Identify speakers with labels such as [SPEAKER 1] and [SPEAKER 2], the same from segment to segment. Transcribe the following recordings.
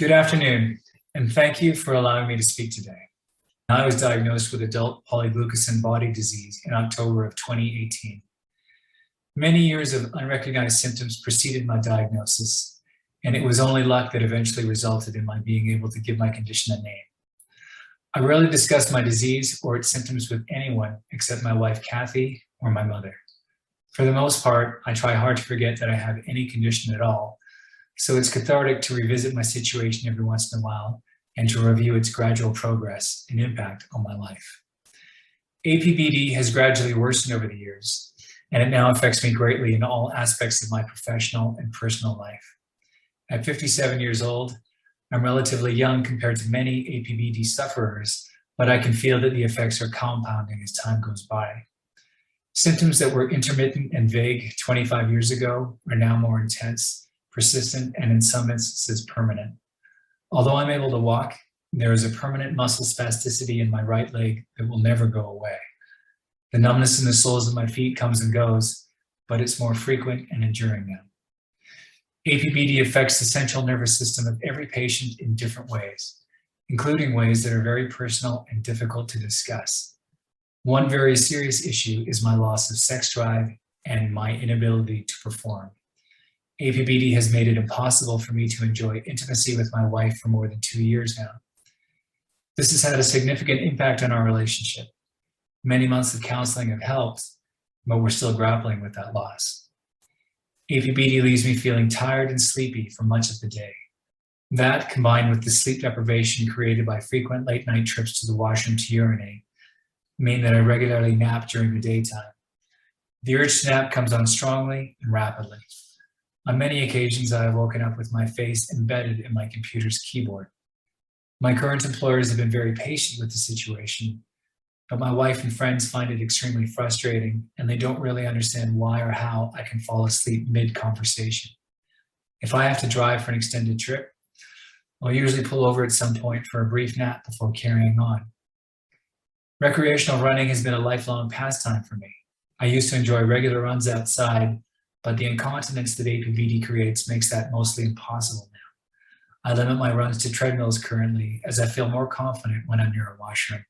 [SPEAKER 1] Good afternoon, and thank you for allowing me to speak today. I was diagnosed with adult polyglucosan body disease in October of 2018. Many years of unrecognized symptoms preceded my diagnosis, and it was only luck that eventually resulted in my being able to give my condition a name. I rarely discuss my disease or its symptoms with anyone except my wife, Kathy, or my mother. For the most part, I try hard to forget that I have any condition at all, so it's cathartic to revisit my situation every once in a while and to review its gradual progress and impact on my life. APBD has gradually worsened over the years, and it now affects me greatly in all aspects of my professional and personal life. At 57 years old, I'm relatively young compared to many APBD sufferers, but I can feel that the effects are compounding as time goes by. Symptoms that were intermittent and vague 25 years ago are now more intense, persistent, and in some instances permanent. Although I'm able to walk, there is a permanent muscle spasticity in my right leg that will never go away. The numbness in the soles of my feet comes and goes, but it's more frequent and enduring now. APBD affects the central nervous system of every patient in different ways, including ways that are very personal and difficult to discuss. One very serious issue is my loss of sex drive and my inability to perform. APBD has made it impossible for me to enjoy intimacy with my wife for more than 2 years now. This has had a significant impact on our relationship. Many months of counseling have helped, but we're still grappling with that loss. APBD leaves me feeling tired and sleepy for much of the day. That, combined with the sleep deprivation created by frequent late-night trips to the washroom to urinate, mean that I regularly nap during the daytime. The urge to nap comes on strongly and rapidly. On many occasions, I have woken up with my face embedded in my computer's keyboard. My current employers have been very patient with the situation, but my wife and friends find it extremely frustrating, and they don't really understand why or how I can fall asleep mid-conversation. If I have to drive for an extended trip, I'll usually pull over at some point for a brief nap before carrying on. Recreational running has been a lifelong pastime for me. I used to enjoy regular runs outside, but the incontinence that APBD creates makes that mostly impossible now. I limit my runs to treadmills currently, as I feel more confident when I'm near a washroom.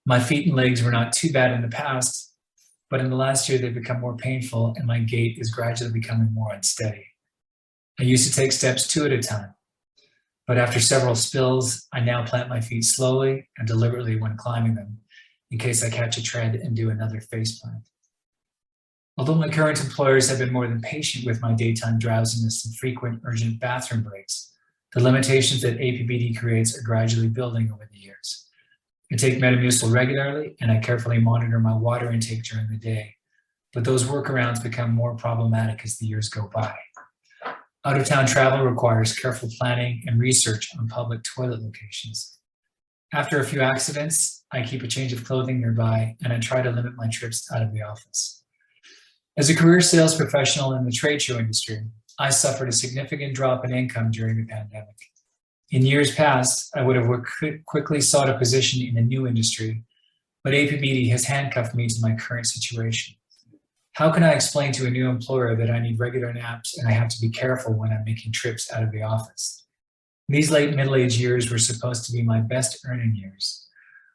[SPEAKER 1] My feet and legs were not too bad in the past, but in the last year they've become more painful and my gait is gradually becoming more unsteady. I used to take steps 2 at a time, but after several spills, I now plant my feet slowly and deliberately when climbing them, in case I catch a tread and do another face plant. Although my current employers have been more than patient with my daytime drowsiness and frequent urgent bathroom breaks, the limitations that APBD creates are gradually building over the years. I take Metamucil regularly and I carefully monitor my water intake during the day, but those workarounds become more problematic as the years go by. Out-of-town travel requires careful planning and research on public toilet locations. After a few accidents, I keep a change of clothing nearby and I try to limit my trips out of the office. As a career sales professional in the trade show industry, I suffered a significant drop in income during the pandemic. In years past, I would have quickly sought a position in a new industry, but APBD has handcuffed me to my current situation. How can I explain to a new employer that I need regular naps and I have to be careful when I'm making trips out of the office? These late middle-age years were supposed to be my best earning years.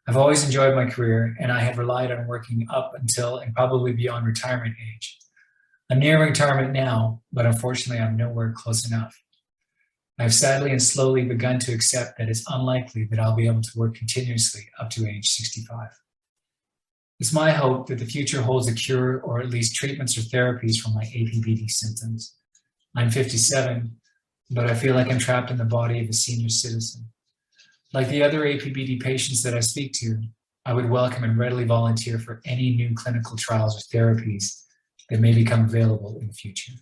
[SPEAKER 1] I've always enjoyed my career, and I had relied on working up until and probably beyond retirement age. I'm near retirement now, but unfortunately I'm nowhere close enough. I've sadly and slowly begun to accept that it's unlikely that I'll be able to work continuously up to age 65. It's my hope that the future holds a cure or at least treatments or therapies for my APBD symptoms. I'm 57, but I feel like I'm trapped in the body of a senior citizen. Like the other APBD patients that I speak to, I would welcome and readily volunteer for any new clinical trials or therapies that may become available in the future.